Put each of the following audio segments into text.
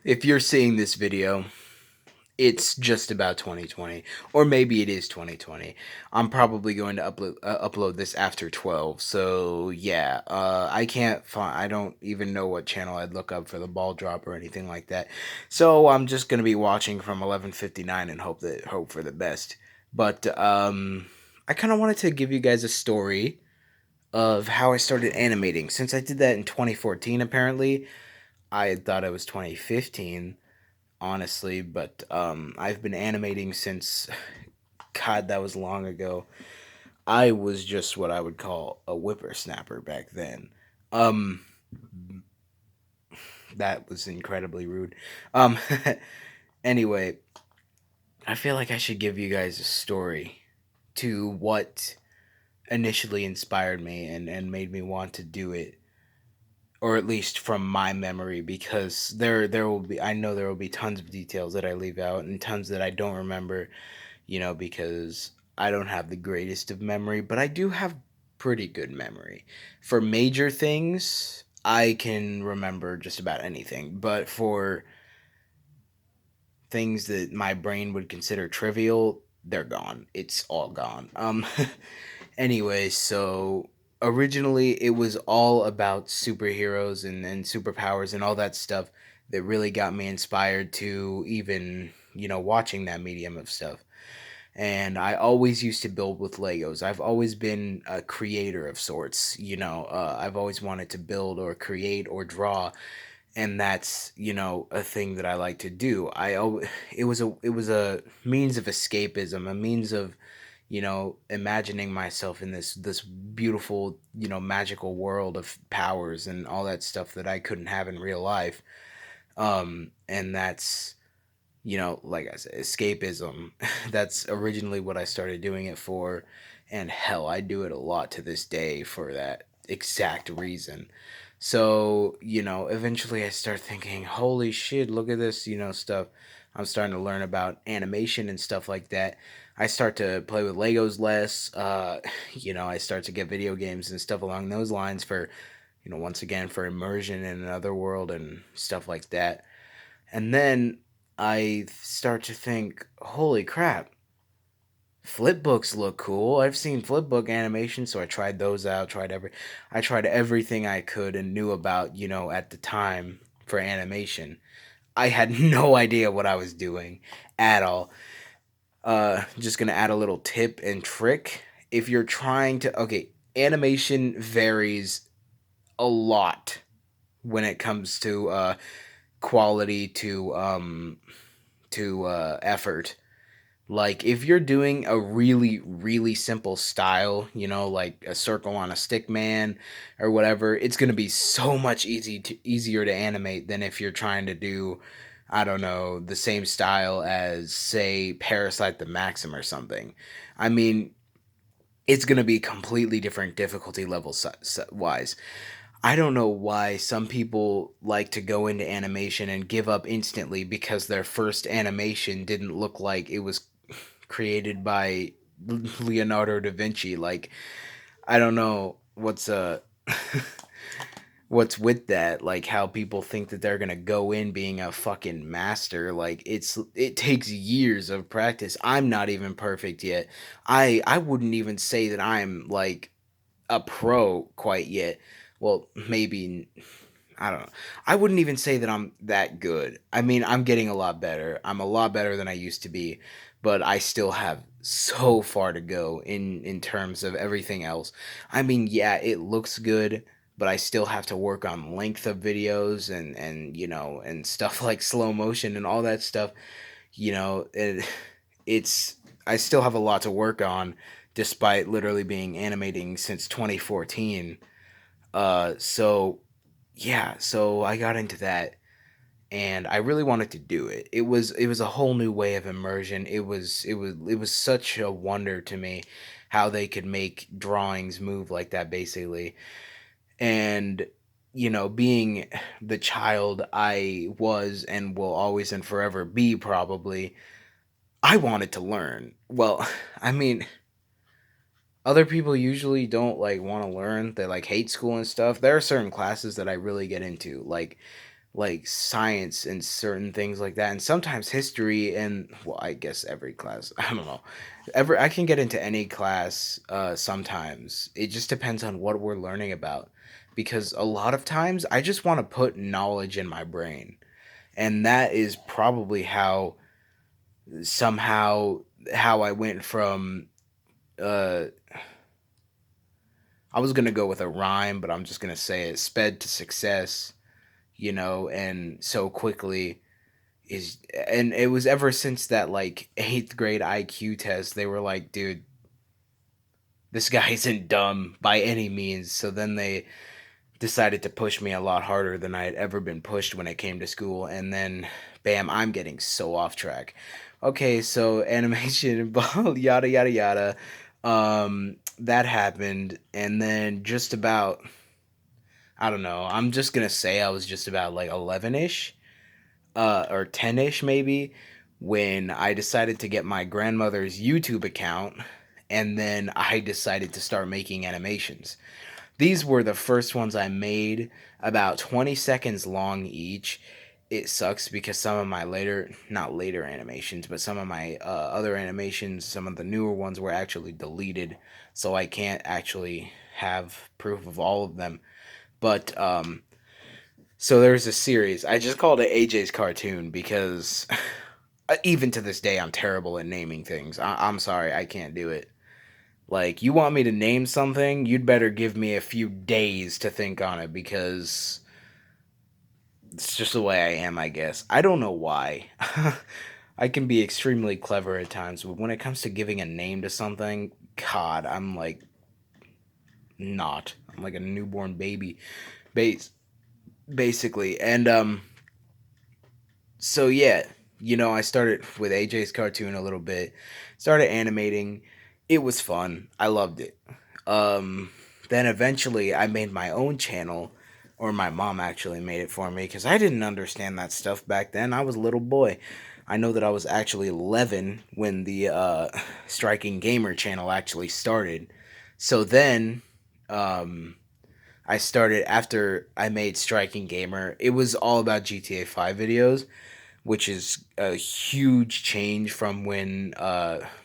If you're seeing this video, it's just about 2020, or maybe it is 2020. I'm probably going to upload this after 12. So yeah, I can't find. I don't even know what channel I'd look up for the ball drop or anything like that. So I'm just gonna be watching from 11:59 and hope for the best. But I kind of wanted to give you guys a story of how I started animating. Since I did that in 2014, apparently I thought it was 2015, honestly, but I've been animating since God, that was long ago. I was just what I would call a whippersnapper back then. Um that was incredibly rude. Um anyway, I feel like I should give you guys a story to what initially inspired me and made me want to do it, or at least from my memory, because there will be, I know there will be tons of details that I leave out and tons that I don't remember, because I don't have the greatest of memory, but I do have pretty good memory. For major things, I can remember just about anything, but for things that my brain would consider trivial, they're gone. It's all gone. Anyway, so originally it was all about superheroes and superpowers and all that stuff that really got me inspired to even, watching that medium of stuff. And I always used to build with Legos. I've always been a creator of sorts. I've always wanted to build or create or draw, and that's a thing that I like to do. It was a means of escapism, a means of imagining myself in this beautiful magical world of powers and all that stuff that I couldn't have in real life. And that's like I said, escapism. That's originally what I started doing it for, and hell, I do it a lot to this day for that exact reason. So, eventually I start thinking, holy shit, look at this, stuff. I'm starting to learn about animation and stuff like that. I start to play with Legos less. I start to get video games and stuff along those lines for, once again, for immersion in another world and stuff like that. And then I start to think, holy crap, flip books look cool. I've seen flip book animation, so I tried those out. I tried everything I could and knew about, at the time for animation. I had no idea what I was doing at all. Just gonna add a little tip and trick. If you're trying to, okay, animation varies a lot when it comes to quality to effort. Like if you're doing a really really simple style, like a circle on a stick man or whatever, it's going to be so much easier to animate than if you're trying to do, I don't know, the same style as say Parasite the Maxim or something. I mean, it's going to be completely different difficulty level wise. I don't know why some people like to go into animation and give up instantly because their first animation didn't look like it was created by Leonardo da Vinci. Like, I don't know what's with that. Like how people think that they're gonna go in being a fucking master. Like it takes years of practice. I'm not even perfect yet. I wouldn't even say that I'm like a pro quite yet. Well, maybe I don't know. I wouldn't even say that I'm that good. I mean, I'm getting a lot better. I'm a lot better than I used to be, but I still have so far to go in terms of everything else. I mean, yeah, it looks good, but I still have to work on length of videos and and stuff like slow motion and all that stuff. It's I still have a lot to work on despite literally being animating since 2014. So yeah, so I got into that and I really wanted to do it. It was a whole new way of immersion. It was such a wonder to me how they could make drawings move like that basically. And being the child I was and will always and forever be probably, I wanted to learn. Well, I mean, other people usually don't like want to learn. They like hate school and stuff. There are certain classes that I really get into. Like like science and certain things like that, and sometimes history, and well, I guess every class. I don't know. I can get into any class sometimes. It just depends on what we're learning about, because a lot of times I just want to put knowledge in my brain, and that is probably how somehow how I went from uh I was going to go with a rhyme, but I'm just going to say it, sped to success, and so quickly is, and it was ever since that like 8th grade IQ test. They were like, dude, this guy isn't dumb by any means. So then they decided to push me a lot harder than I had ever been pushed when it came to school. And then bam, I'm getting so off track. Okay, so animation, yada yada yada. That happened, and then just about, I don't know, I'm just gonna say I was just about like 11ish, or 10ish maybe, when I decided to get my grandmother's YouTube account, and then I decided to start making animations. These were the first ones I made, about 20 seconds long each. It sucks because some of my later, not later animations, but some of my other animations, some of the newer ones were actually deleted, so I can't actually have proof of all of them. But so there's a series. I just called it AJ's Cartoon because even to this day, I'm terrible at naming things. I'm sorry, I can't do it. Like, you want me to name something, you'd better give me a few days to think on it, because it's just the way I am, I guess. I don't know why. I can be extremely clever at times, but when it comes to giving a name to something, God, I'm like not. I'm like a newborn baby, base basically. And so yeah, I started with AJ's Cartoon a little bit, started animating. It was fun. I loved it. Um, then eventually I made my own channel, or my mom actually made it for me because I didn't understand that stuff back then. I was a little boy. I know that I was actually 11 when the Striking Gamer channel actually started. So then, um, I started after I made Striking Gamer. It was all about GTA 5 videos, which is a huge change from when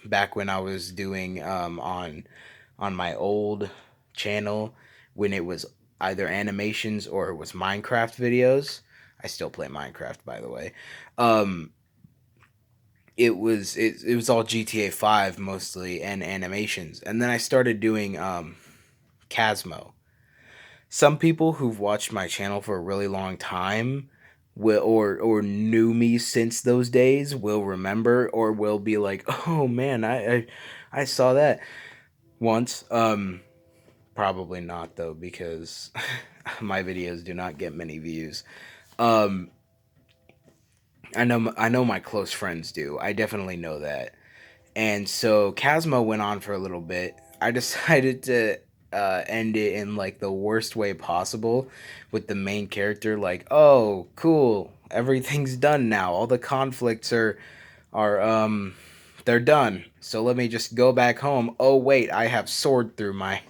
back when I was doing on my old channel, when it was either animations or it was Minecraft videos. I still play Minecraft, by the way. Um, it was all GTA 5 mostly, and animations. And then I started doing Casmo. Some people who've watched my channel for a really long time will, or knew me since those days, will remember, or will be like, "Oh man, I saw that once." Probably not though, because my videos do not get many views. Um, I know my close friends do. I definitely know that. And so Casmo went on for a little bit. I decided to end it in like the worst way possible, with the main character like, "Oh, cool, everything's done now. All the conflicts are they're done. So let me just go back home. Oh wait, I have sword through my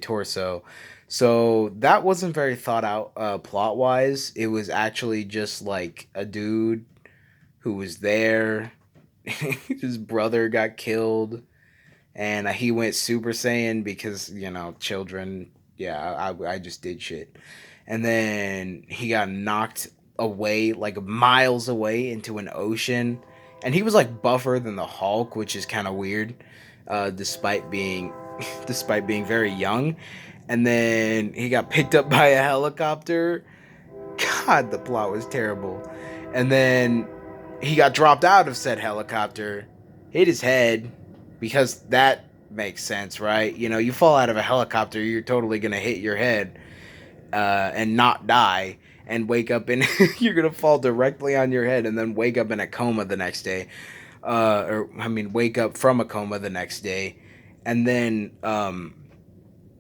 torso." So that wasn't very thought out plot wise. It was actually just like a dude who was there. His brother got killed, and he went Super Saiyan because children. Yeah, I just did shit, and then he got knocked away like miles away into an ocean, and he was like buffer than the Hulk, which is kind of weird, despite being despite being very young. And then he got picked up by a helicopter. God, the plot was terrible. And then he got dropped out of said helicopter, hit his head, because that makes sense, right? You fall out of a helicopter, you're totally gonna hit your head and not die, and wake up in you're gonna fall directly on your head, and then wake up in a coma the next day, or I mean, wake up from a coma the next day, and then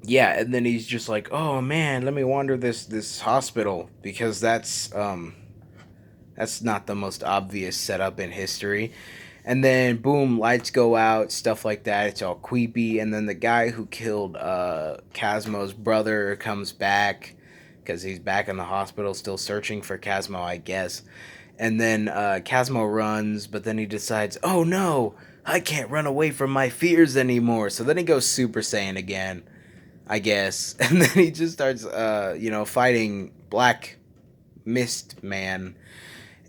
yeah, and then he's just like, "Oh man, let me wander this hospital, because that's not the most obvious setup in history." And then boom, lights go out, stuff like that. It's all creepy. And then the guy who killed Casmo's brother comes back because he's back in the hospital still searching for Casmo, I guess. And then Casmo runs, but then he decides, oh no, I can't run away from my fears anymore. So then he goes Super Saiyan again, I guess. And then he just starts, fighting Black Mist Man.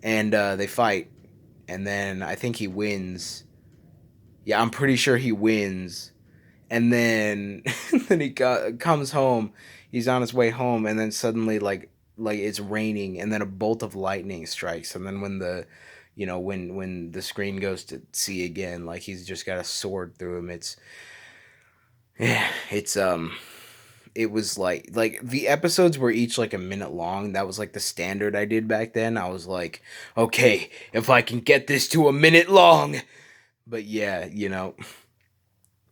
And they fight. And then I think he wins. Yeah, I'm pretty sure he wins. And then then comes home. He's on his way home, and then suddenly like it's raining, and then a bolt of lightning strikes, and then when the when the screen goes to see again, like he's just got a sword through him. It's yeah, it was like the episodes were each like a minute long. That was like the standard I did back then. I was like, okay, if I can get this to a minute long. But yeah,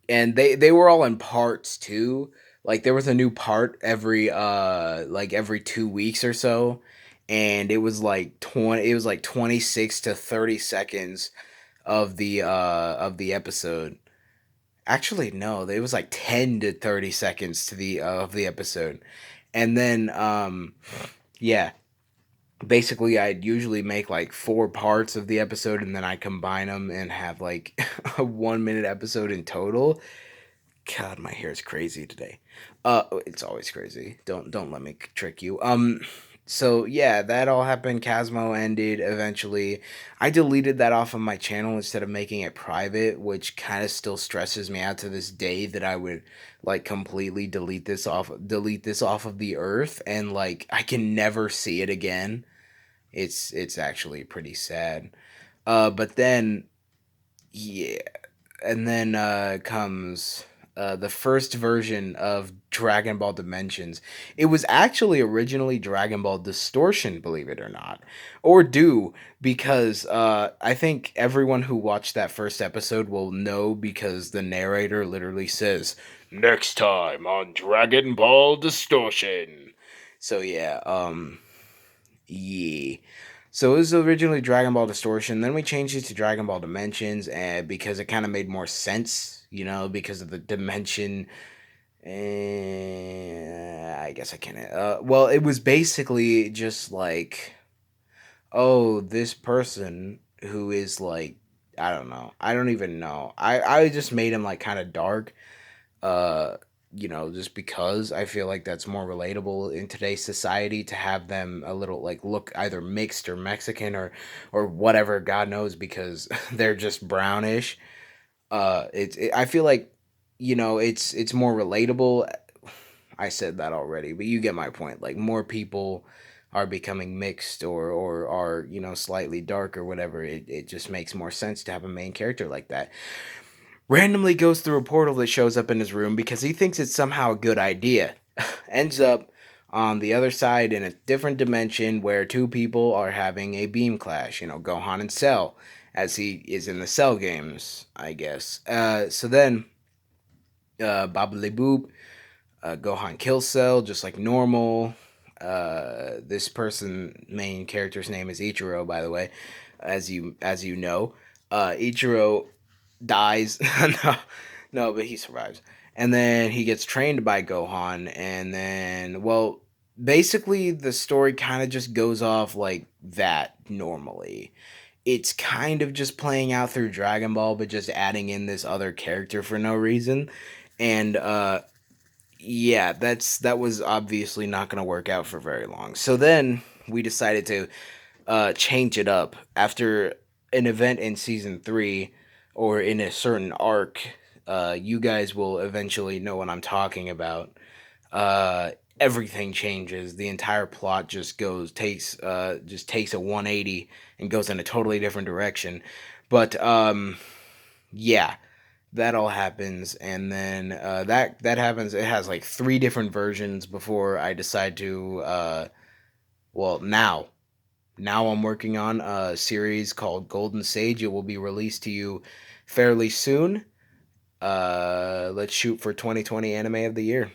and they were all in parts too. Like there was a new part every 2 weeks or so, and it was like 26 to 30 seconds of the episode. Actually no, it was like 10 to 30 seconds to the of the episode. And then yeah, basically I'd usually make like 4 parts of the episode, and then I combine them and have like a 1 minute episode in total. God, my hair is crazy today. It's always crazy. Don't let me trick you. So yeah, that all happened. Casmo ended eventually. I deleted that off of my channel instead of making it private, which kind of still stresses me out to this day that I would like completely delete this off of the earth, and like I can never see it again. It's actually pretty sad. But then yeah, and then comes the first version of Dragon Ball Dimensions. It was actually originally Dragon Ball Distortion, believe it or not, or do, because I think everyone who watched that first episode will know, because the narrator literally says, "Next time on Dragon Ball Distortion." So yeah, yeah. So it was originally Dragon Ball Distortion. Then we changed it to Dragon Ball Dimensions, and because it kind of made more sense, because of the dimension. I guess I can't. Well, it was basically just like, oh, this person who is like, I don't know. I don't even know. I just made him like kind of dark. Uh, just because I feel like that's more relatable in today's society, to have them a little like look either mixed or Mexican or whatever, God knows, because they're just brownish. I feel like it's more relatable. I said that already, but you get my point. Like more people are becoming mixed or are slightly dark or whatever. It just makes more sense to have a main character like that randomly goes through a portal that shows up in his room because he thinks it's somehow a good idea. Ends up on the other side in a different dimension where two people are having a beam clash, Gohan and Cell, as he is in the Cell games, I guess. So then, Babali Boop, Gohan kills Cell just like normal. This person, main character's name is Ichiro, by the way, as you know. Ichiro dies. No, no, but he survives. And then he gets trained by Gohan, and then, well, basically the story kind of just goes off like that normally. It's kind of just playing out through Dragon Ball, but just adding in this other character for no reason. And yeah, that was obviously not going to work out for very long. So then we decided to change it up after an event in season 3, or in a certain arc. You guys will eventually know what I'm talking about. Everything changes. The entire plot just takes a 180 and goes in a totally different direction. But yeah, that all happens, and then that happens. It has like 3 different versions before I decide to. Well, now I'm working on a series called Golden Sage. It will be released to you fairly soon. Let's shoot for 2020 Anime of the Year.